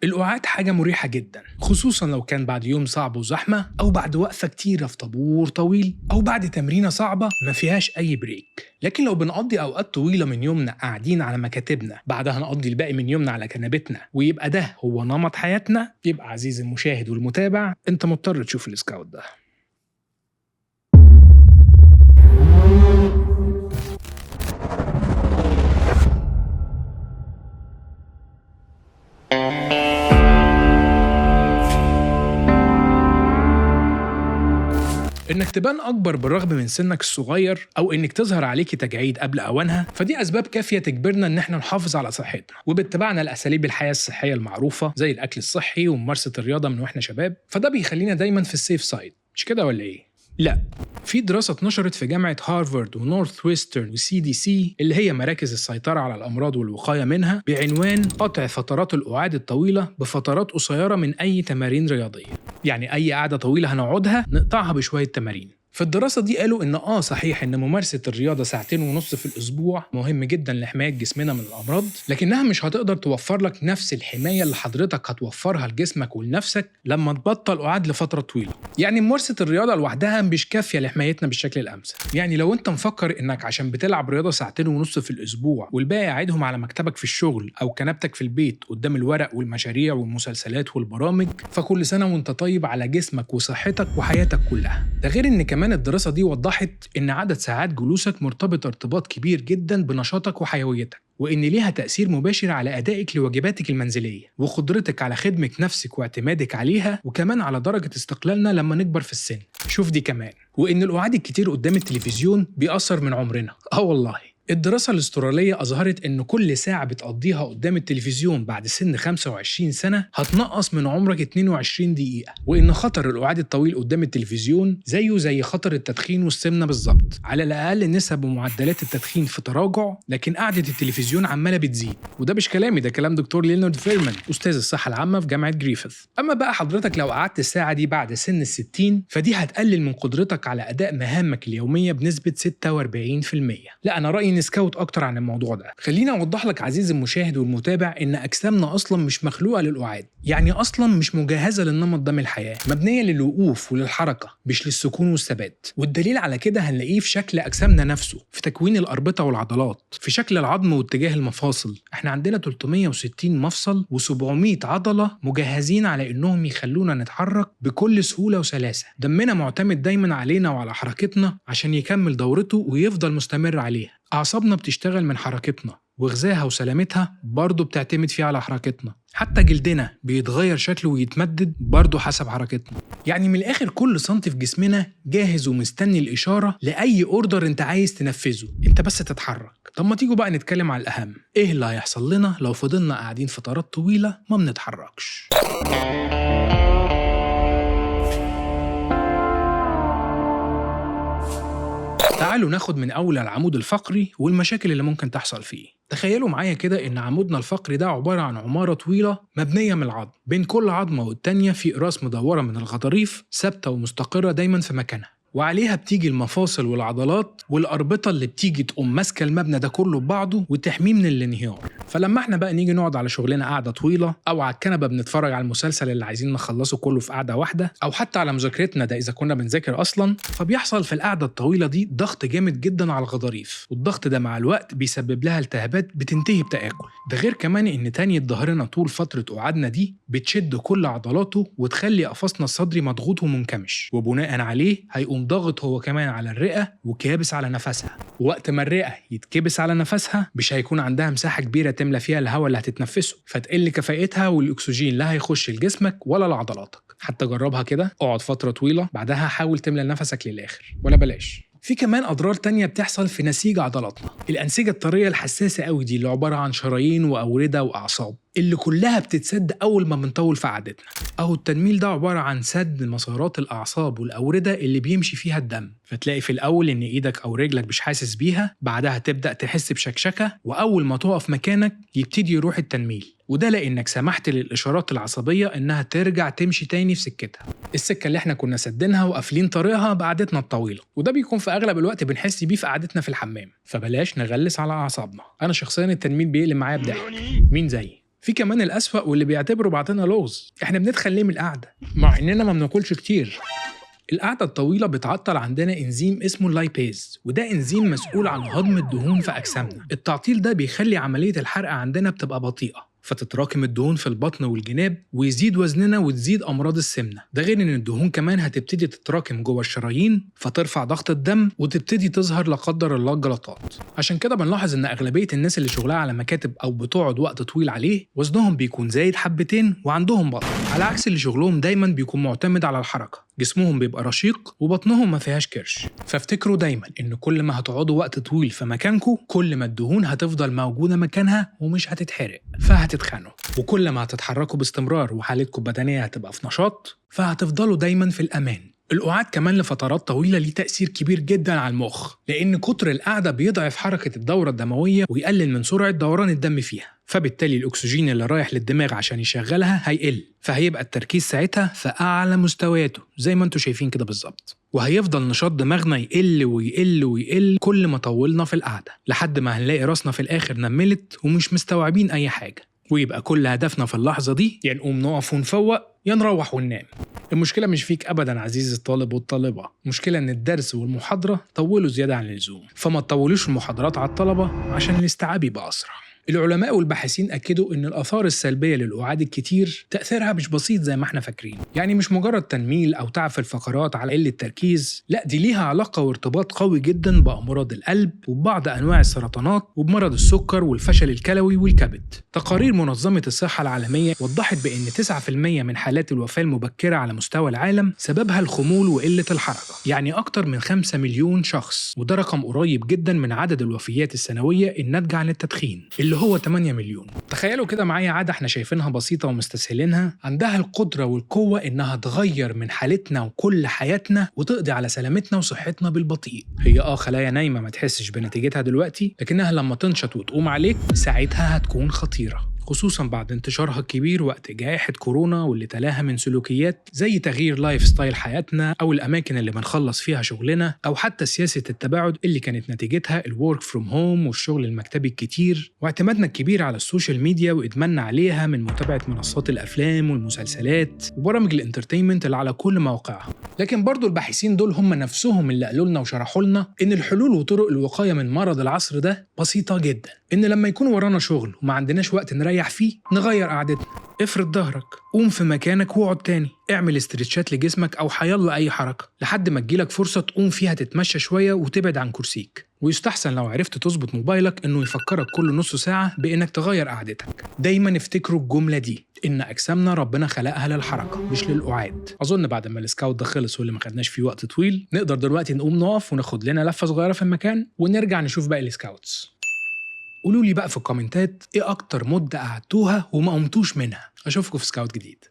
القعاد حاجة مريحة جدا، خصوصا لو كان بعد يوم صعب وزحمة، أو بعد وقفة كتيرة في طابور طويل، أو بعد تمرينة صعبة ما فيهاش أي بريك. لكن لو بنقضي أوقات طويلة من يومنا قاعدين على مكاتبنا، بعدها نقضي الباقي من يومنا على كنبتنا، ويبقى ده هو نمط حياتنا، يبقى عزيزي المشاهد والمتابع أنت مضطر تشوف السكاوت ده. إنك تبان أكبر بالرغم من سنك الصغير، أو إنك تظهر عليكي تجاعيد قبل أوانها، فدي أسباب كافية تجبرنا إن إحنا نحافظ على صحتنا وباتباعنا لأساليب الحياة الصحية المعروفة زي الأكل الصحي وممارسة الرياضة من وإحنا شباب، فده بيخلينا دايماً في السيف سايد، مش كده ولا إيه؟ لا، في دراسة اتنشرت في جامعة هارفارد ونورث ويسترن وسي دي سي اللي هي مراكز السيطرة على الأمراض والوقاية منها، بعنوان قطع فترات القعاد الطويلة بفترات قصيرة من أي تمارين رياضية. يعني أي قعدة طويلة هنقعدها نقطعها بشوية تمارين. في الدراسة دي قالوا إن صحيح إن ممارسة الرياضة 2.5 ساعات في الأسبوع مهم جدا لحماية جسمنا من الأمراض، لكنها مش هتقدر توفر لك نفس الحماية اللي حضرتك هتوفرها لجسمك ولنفسك لما تبطل قعاد لفترة طويلة. يعني ممارسة الرياضة لوحدها مش كافية لحمايتنا بالشكل الأمثل. يعني لو أنت مفكر إنك عشان بتلعب رياضة 2.5 ساعات في الأسبوع والباقي قاعدهم على مكتبك في الشغل أو كنبتك في البيت قدام الورق والمشاريع والمسلسلات والبرامج، فكل سنة وأنت طيب على جسمك وصحتك وحياتك كلها. ده غير إن كمان الدراسة دي وضحت إن عدد ساعات جلوسك مرتبط ارتباط كبير جدا بنشاطك وحيويتك، وإن ليها تأثير مباشر على أدائك لواجباتك المنزلية وقدرتك على خدمة نفسك واعتمادك عليها، وكمان على درجة استقلالنا لما نكبر في السن. شوف دي كمان، وإن القعاد الكتير قدام التلفزيون بيأثر من عمرنا. والله الدراسة الأسترالية أظهرت إن كل ساعة بتقضيها قدام التلفزيون بعد سن 25 سنة هتنقص من عمرك 22 دقيقة، وإن خطر القعاد الطويل قدام التلفزيون زيه زي خطر التدخين والسمنة بالظبط. على الأقل نسب ومعدلات التدخين في تراجع، لكن قعدة التلفزيون عمالة بتزيد. وده مش كلامي، ده كلام دكتور لينارد فيرمان أستاذ الصحة العامة في جامعة جريفيث. أما بقى حضرتك لو قعدت الساعة دي بعد سن 60 فدي هتقلل من قدرتك على أداء مهامك اليومية بنسبة 46%. لا، أنا رأيي نسكوت أكتر عن الموضوع ده. خليني أوضح لك عزيزي المشاهد والمتابع إن أجسامنا أصلا مش مخلوقة للقعاد، يعني أصلا مش مجهزة للنمط ده من الحياة، مبنية للوقوف وللحركة مش للسكون والثبات. والدليل على كده هنلاقيه في شكل أجسامنا نفسه، في تكوين الأربطة والعضلات، في شكل العظم واتجاه المفاصل. إحنا عندنا 360 مفصل و700 عضلة مجهزين على إنهم يخلونا نتحرك بكل سهولة وسلاسة. دمنا معتمد دايما علينا وعلى حركتنا عشان يكمل دورته ويفضل مستمر عليها. أعصابنا بتشتغل من حركتنا، وغذائها وسلامتها برضه بتعتمد فيه على حركتنا. حتى جلدنا بيتغير شكله ويتمدد برضه حسب حركتنا. يعني من الآخر كل سنتي في جسمنا جاهز ومستني الإشارة لأي أوردر أنت عايز تنفذه، أنت بس تتحرك. طب ما تيجوا بقى نتكلم على الأهم، إيه اللي هيحصل لنا لو فضلنا قاعدين فترات طويلة ما بنتحركش؟ تعالوا ناخد من أول العمود الفقري والمشاكل اللي ممكن تحصل فيه. تخيلوا معايا كده إن عمودنا الفقري ده عبارة عن عمارة طويلة مبنية من العظم، بين كل عظمة والتانية في أقراص مدورة من الغضاريف ثابتة ومستقرة دايما في مكانها، وعليها بتيجي المفاصل والعضلات والأربطة اللي بتيجي تقوم ماسكة المبنى ده كله ببعضه وتحميه من الانهيار. فلما احنا بقى نيجي نقعد على شغلنا قعدة طويلة، أو على الكنبة بنتفرج على المسلسل اللي عايزين نخلصه كله في قعدة واحدة، أو حتى على مذاكرتنا ده إذا كنا بنذاكر أصلا، فبيحصل في القعدة الطويلة دي ضغط جامد جدا على الغضاريف، والضغط ده مع الوقت بيسبب لها التهابات بتنتهي بتآكل. ده غير كمان إن تانية ظهرنا طول فترة قعدنا دي بتشد كل عضلاته وتخلي قفصنا الصدري مضغوط ومنكمش، وبناء عليه هيقوم ضاغط هو كمان على الرئة وكابس على نفسها. وقت ما الرئة يتكبس على نفسها مش هيكون عندها مساحة كبيرة تملى فيها الهواء اللي هتتنفسه، فتقل كفاءتها والأكسجين لا هيخش لجسمك ولا لعضلاتك. حتى جربها كده، اقعد فترة طويلة بعدها حاول تملى نفسك للآخر، ولا بلاش. في كمان أضرار تانية بتحصل في نسيج عضلاتنا، الأنسجة الطرية الحساسة قوي دي اللي عبارة عن شرايين وأوردة وأعصاب اللي كلها بتتسد أول ما بنطول في قعدتنا. أو التنميل ده عبارة عن سد مسارات الأعصاب والأوردة اللي بيمشي فيها الدم، فتلاقي في الأول إن إيدك أو رجلك مش حاسس بيها، بعدها تبدأ تحس بشكشكة، وأول ما تقف مكانك يبتدي يروح التنميل. وده لأنك سمحت للإشارات العصبية إنها ترجع تمشي تاني في سكتها، السكة اللي إحنا كنا سدينها وقافلين طريقها بقعدتنا الطويلة. وده بيكون في أغلب الوقت بنحس بيه في قعدتنا في الحمام، فبلاش نغلس على أعصابنا. أنا شخصيا التنميل بيقلب معايا بضحك، مين زيي؟ في كمان الأسوأ واللي بيعتبروا بعضنا لغز، احنا بنتخن ليه من القعدة مع اننا ما بناكلش كتير؟ القعدة الطويلة بتعطل عندنا إنزيم اسمه اللايبيز، وده إنزيم مسؤول عن هضم الدهون في أجسامنا. التعطيل ده بيخلي عملية الحرق عندنا بتبقى بطيئة، فتتراكم الدهون في البطن والجناب ويزيد وزننا وتزيد أمراض السمنة. ده غير إن الدهون كمان هتبتدي تتراكم جوه الشرايين فترفع ضغط الدم وتبتدي تظهر لا قدر الله الجلطات. عشان كده بنلاحظ إن أغلبية الناس اللي شغلها على مكاتب أو بتقعد وقت طويل عليه وزنهم بيكون زايد حبتين وعندهم بطن، على عكس اللي شغلهم دايما بيكون معتمد على الحركة، جسمهم بيبقى رشيق وبطنهم ما فيهاش كرش. فافتكروا دايما إن كل ما هتقعدوا وقت طويل في مكانكم كل ما الدهون هتفضل موجودة مكانها ومش هتتحرق فهتتخنوا، وكل ما هتتحركوا باستمرار وحالتكم البدنية هتبقى في نشاط فهتفضلوا دايما في الأمان. القعاد كمان لفترات طويلة ليه تأثير كبير جدا على المخ، لأن كتر القعدة بيضعف حركة الدورة الدموية ويقلل من سرعة دوران الدم فيها، فبالتالي الأكسجين اللي رايح للدماغ عشان يشغلها هيقل، فهيبقى التركيز ساعتها في أعلى مستوياته زي ما انتوا شايفين كده بالظبط، وهيفضل نشاط دماغنا يقل ويقل ويقل كل ما طولنا في القعدة، لحد ما هنلاقي راسنا في الآخر نملت ومش مستوعبين أي حاجة، ويبقى كل هدفنا في اللحظة دي يا نقوم نقف ونفوق يا نروح وننام. المشكلة مش فيك أبدا عزيزي الطالب والطالبة، المشكلة إن الدرس والمحاضرة طولوا زيادة عن اللزوم، فما تطولوش المحاضرات على الطلبة عشان الاستيعاب يبقى أسرع. العلماء والباحثين أكدوا إن الآثار السلبية للقعاد الكتير تأثيرها مش بسيط زي ما احنا فاكرين، يعني مش مجرد تنميل أو تعب في الفقرات على قلة تركيز، لا دي ليها علاقة وارتباط قوي جدا بأمراض القلب وببعض أنواع السرطانات وبمرض السكر والفشل الكلوي والكبد. تقارير منظمة الصحة العالمية وضحت بأن 9% من حالات الوفاة المبكرة على مستوى العالم سببها الخمول وقلة الحركة، يعني أكتر من 5 مليون شخص، وده رقم قريب جدا من عدد الوفيات السنوية الناتجة عن التدخين اللي هو 8 مليون. تخيلوا كده معايا عادة احنا شايفينها بسيطة ومستسهلينها عندها القدرة والقوة انها تغير من حالتنا وكل حياتنا وتقضي على سلامتنا وصحتنا بالبطيء. هي خلايا نايمة ما تحسش بنتيجتها دلوقتي، لكنها لما تنشط وتقوم عليك ساعتها هتكون خطيرة، خصوصا بعد انتشارها الكبير وقت جائحة كورونا واللي تلاها من سلوكيات زي تغيير لايف ستايل حياتنا أو الأماكن اللي بنخلص فيها شغلنا، أو حتى سياسة التباعد اللي كانت نتيجتها الورك فروم هوم والشغل المكتبي الكتير واعتمادنا الكبير على السوشيال ميديا وإدماننا عليها من متابعة منصات الأفلام والمسلسلات وبرامج الانترتينمنت اللي على كل موقعها. لكن برضو الباحثين دول هم نفسهم اللي قالوا لنا وشرحوا لنا إن الحلول وطرق الوقاية من مرض العصر ده بسيطة جدا، إن لما يكون ورانا شغل وما عندناش وقت نريح فيه نغير قعدتنا، افرد ظهرك، قوم في مكانك واقعد تاني، اعمل استرتشات لجسمك أو حيلا أي حركة لحد ما تجيلك فرصة تقوم فيها تتمشى شوية وتبعد عن كرسيك. ويستحسن لو عرفت تظبط موبايلك إنه يفكرك كل نص ساعة بإنك تغير قعدتك. دايما افتكروا الجملة دي، إن أجسامنا ربنا خلقها للحركة مش للقعاد. أظن بعد ما السكاوت ده خلص واللي ما خدناش فيه وقت طويل نقدر دلوقتي نقوم نقف وناخد لنا لفة صغيرة في المكان ونرجع نشوف باقي السكاوتس. قولوا لي بقى في الكومنتات ايه اكتر مدة قعدتوها وما قمتوش منها. اشوفكم في سكاوت جديد.